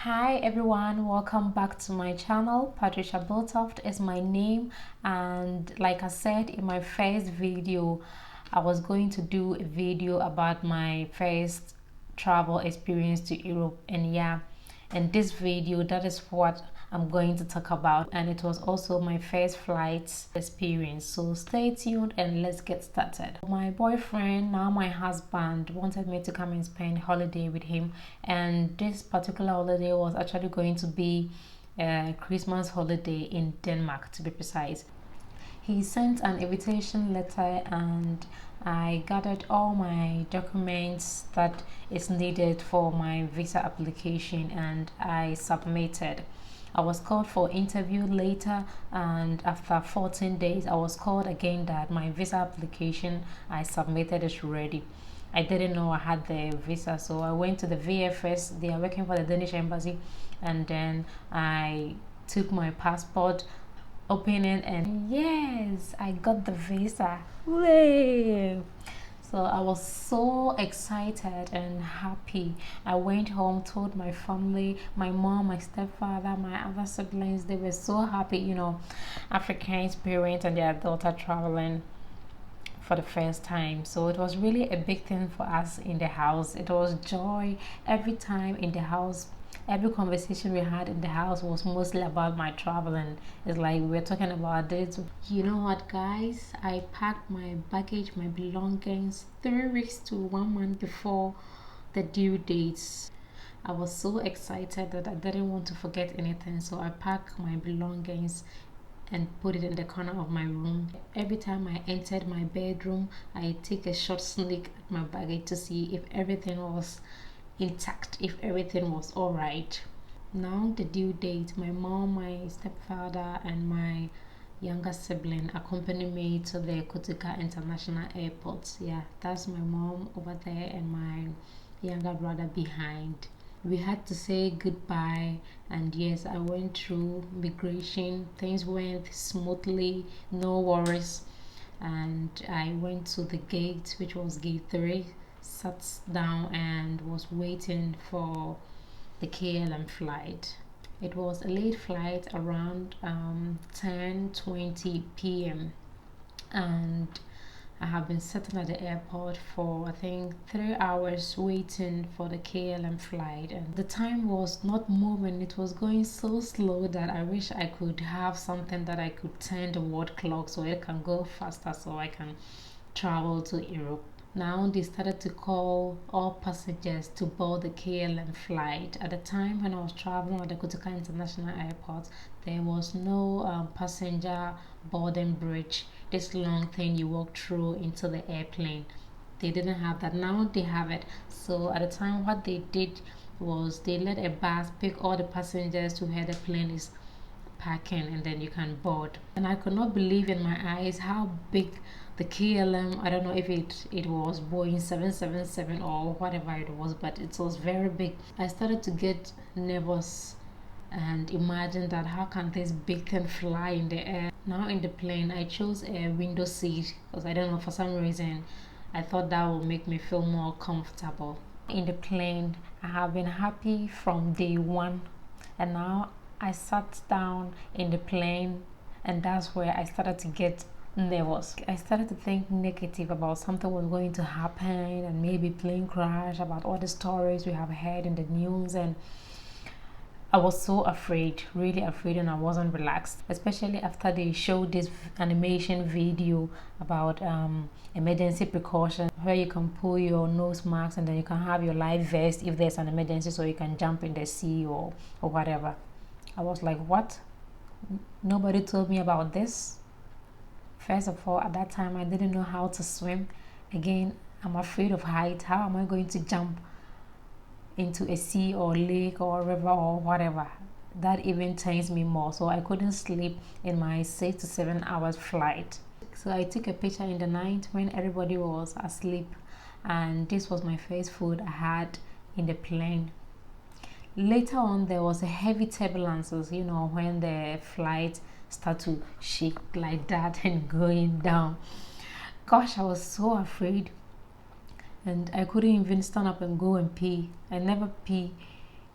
Hi everyone, welcome back to my channel. Patricia Biltoft is my name, and like I said in my first video, I was going to do a video about my first travel experience to Europe, and yeah, in this video that is what I'm going to talk about, and it was also my first flight experience. So stay tuned and let's get started. My boyfriend, now my husband, wanted me to come and spend holiday with him, and this particular holiday was actually going to be a Christmas holiday in Denmark, to be precise. He sent an invitation letter and I gathered all my documents that is needed for my visa application and I submitted. I was called for interview later, and after 14 days I was called again that my visa application I submitted is ready. I didn't know I had the visa, so I went to the VFS. They are working for the Danish embassy, and then I took my passport, open it, and yes, I got the visa. Hooray! So I was so excited and happy. I went home, told my family, my mom, my stepfather, my other siblings. They were so happy, African's parents and their daughter traveling for the first time. So it was really a big thing for us in the house. It was joy every time in the house. Every conversation we had in the house was mostly about my traveling. It's like we were talking about it. You know what, guys? I packed my baggage, my belongings 3 weeks to 1 month before the due dates. I was so excited that I didn't want to forget anything, so I packed my belongings and put it in the corner of my room. Every time I entered my bedroom, I take a short sneak at my baggage to see if everything was intact, if everything was all right. Now the due date, my mom, my stepfather, and my younger sibling accompany me to the Kotoka International Airport. Yeah, that's my mom over there and my younger brother behind. We had to say goodbye, and yes, I went through migration. Things went smoothly, no worries, and I went to the gate, which was gate 3, sat down and was waiting for the KLM flight. It was a late flight around 10:20 p.m. and I have been sitting at the airport for I think 3 hours waiting for the KLM flight, and the time was not moving. It was going so slow that I wish I could have something that I could turn the world clock so it can go faster so I can travel to Europe. Now they started to call all passengers to board the KLM flight. At the time when I was traveling at the Kotoka International Airport, there was no passenger boarding bridge. This long thing you walk through into the airplane. They didn't have that. Now they have it. So at the time, what they did was they let a bus pick all the passengers to where the plane is packing, and then you can board. And I could not believe in my eyes how big the KLM, I don't know if it was Boeing 777 or whatever it was, but it was very big. I started to get nervous and imagine that how can this big thing fly in the air. Now in the plane I chose a window seat because I don't know, for some reason I thought that would make me feel more comfortable. In the plane I have been happy from day one, and now I sat down in the plane, and that's where I started to get nervous. I started to think negative about something was going to happen and maybe plane crash, about all the stories we have heard in the news, and I was so afraid, really afraid, and I wasn't relaxed, especially after they showed this animation video about emergency precautions where you can pull your nose mask and then you can have your life vest if there's an emergency so you can jump in the sea or whatever. I was like, what? Nobody told me about this. First of all, at that time, I didn't know how to swim. Again, I'm afraid of height. How am I going to jump into a sea or lake or river or whatever? That even turns me more. So I couldn't sleep in my 6 to 7 hours flight. So I took a picture in the night when everybody was asleep, and this was my first food I had in the plane. Later on, there was a heavy turbulences, when the flight start to shake like that and going down. Gosh, I was so afraid, and I couldn't even stand up and go and pee. I never pee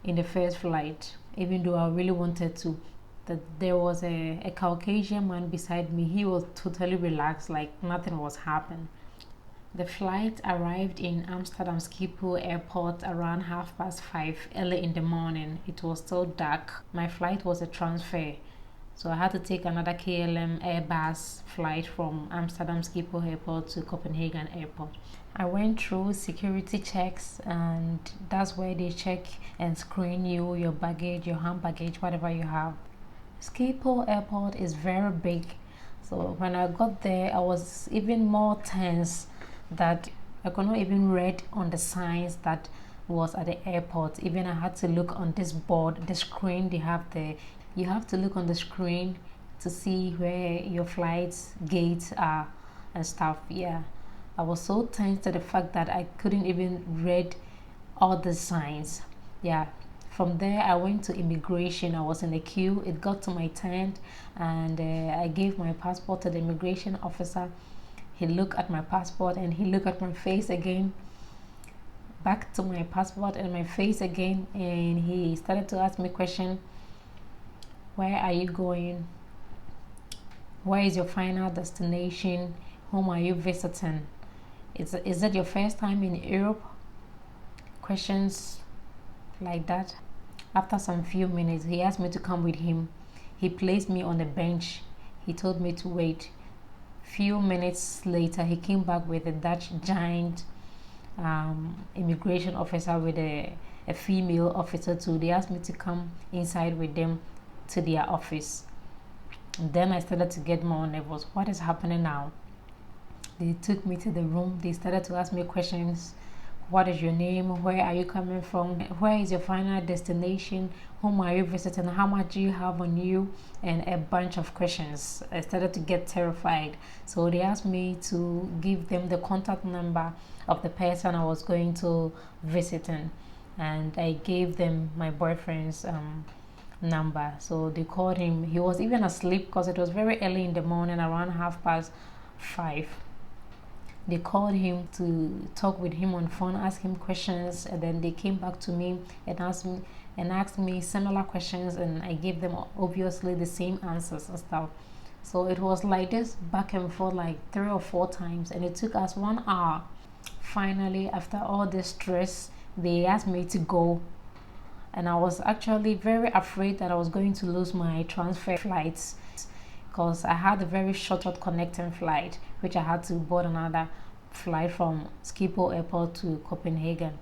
in the first flight, even though I really wanted to. That there was a Caucasian man beside me. He was totally relaxed, like nothing was happening. The flight arrived in Amsterdam Schiphol airport around 5:30 early in the morning. It was still dark. My flight was a transfer, so I had to take another KLM Airbus flight from Amsterdam Schiphol airport to Copenhagen airport. I went through security checks, and that's where they check and screen you, your baggage, your hand baggage, whatever you have. Schiphol airport is very big, so when I got there I was even more tense that I could not even read on the signs that was at the airport. Even I had to look on this board, the screen they have there. You have to look on the screen to see where your flight's gates are and stuff. Yeah, I was so tense to the fact that I couldn't even read all the signs. Yeah, from there I went to immigration. I was in the queue. It got to my tent, and I gave my passport to the immigration officer. He looked at my passport and he looked at my face again, back to my passport and my face again, and he started to ask me question. Where are you going? Where is your final destination? Whom are you visiting? Is it your first time in Europe? Questions like that. After some few minutes, he asked me to come with him. He placed me on the bench. He told me to wait. Few minutes later, he came back with a Dutch giant immigration officer with a female officer too. They asked me to come inside with them to their office. And then I started to get more nervous. What is happening now? They took me to the room. They started to ask me questions. What is your name? Where are you coming from? Where is your final destination? Whom are you visiting? How much do you have on you? And a bunch of questions. I started to get terrified. So they asked me to give them the contact number of the person I was going to visiting. And I gave them my boyfriend's number. So they called him. He was even asleep because it was very early in the morning, around 5:30. They called him to talk with him on phone, ask him questions, and then they came back to me and asked me similar questions, and I gave them obviously the same answers and stuff. So it was like this back and forth like 3 or 4 times, and it took us 1 hour. Finally, after all this stress, they asked me to go, and I was actually very afraid that I was going to lose my transfer flights, because I had a very short connecting flight, which I had to board another flight from Schiphol airport to Copenhagen.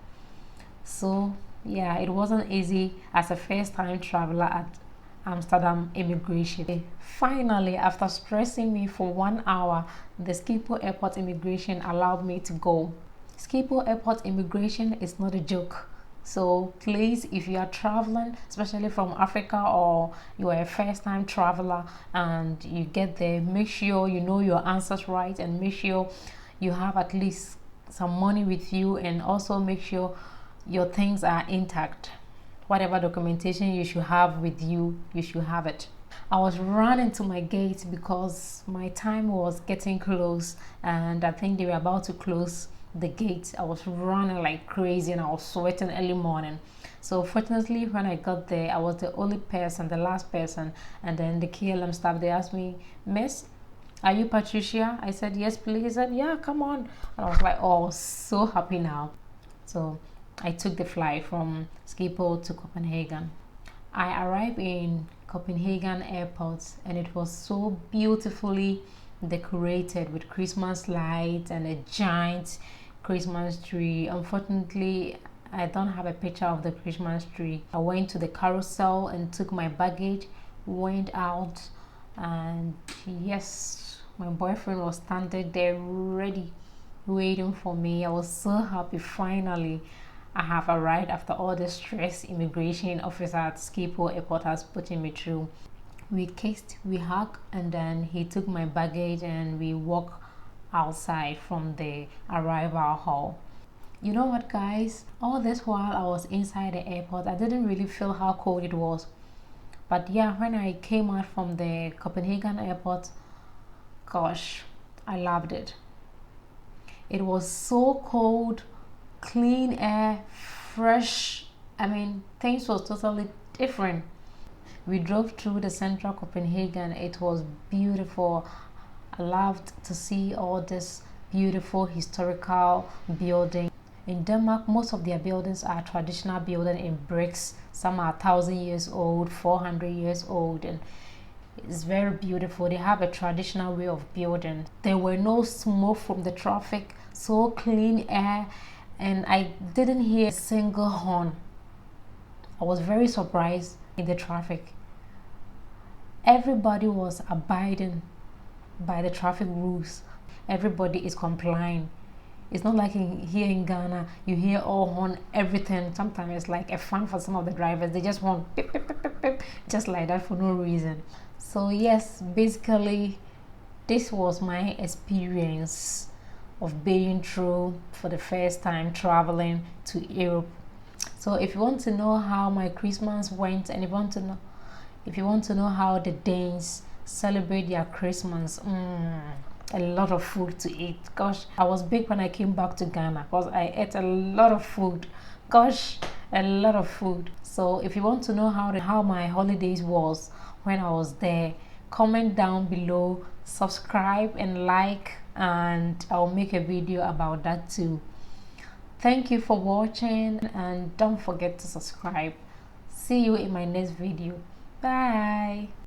So yeah, it wasn't easy as a first-time traveler at Amsterdam immigration. Finally, after stressing me for 1 hour, the Schiphol airport immigration allowed me to go. Schiphol airport immigration is not a joke. So please, if you are traveling, especially from Africa, or you are a first-time traveler and you get there, make sure you know your answers right, and make sure you have at least some money with you, and also make sure your things are intact. Whatever documentation you should have with you, you should have it. I was running to my gate because my time was getting close, and I think they were about to close the gate. I was running like crazy and I was sweating early morning. So fortunately, when I got there, I was the only person, the last person, and then the KLM staff, they asked me, Miss, are you Patricia? I said, yes please. He said, yeah, come on. And I was like, oh, so happy now. So I took the flight from Schiphol to Copenhagen. I arrived in Copenhagen airport, and it was so beautifully decorated with Christmas lights and a giant Christmas tree. Unfortunately, I don't have a picture of the Christmas tree. I went to the carousel and took my baggage, went out, and yes, my boyfriend was standing there ready, waiting for me. I was so happy. Finally, I have arrived after all the stress immigration officer at Schiphol airport has put me through. We kissed, we hugged, and then he took my baggage and we walked outside from the arrival hall. You know what, guys? All this while I was inside the airport, I didn't really feel how cold it was. But yeah, when I came out from the Copenhagen airport, gosh, I loved it. It was so cold, clean air, fresh I mean, things was totally different. We drove through the central Copenhagen. It was beautiful. I loved to see all this beautiful historical building. In Denmark, most of their buildings are traditional building in bricks. Some are 1,000 years old, 400 years old, and it's very beautiful. They have a traditional way of building. There were no smoke from the traffic, so clean air, and I didn't hear a single horn. I was very surprised in the traffic. Everybody was abiding by the traffic rules. Everybody is complying. It's not like here in Ghana, you hear all horn everything. Sometimes it's like a fun for some of the drivers. They just want beep, beep, beep, beep, beep, just like that for no reason. So yes, basically, this was my experience of being through for the first time traveling to Europe. So if you want to know how my Christmas went, and if you want to know how the Danes celebrate their Christmas, a lot of food to eat. Gosh, I was big when I came back to Ghana because I ate a lot of food. Gosh, a lot of food. So if you want to know how my holidays was when I was there, comment down below, subscribe and like, and I'll make a video about that too. Thank you for watching, and don't forget to subscribe. See you in my next video. Bye.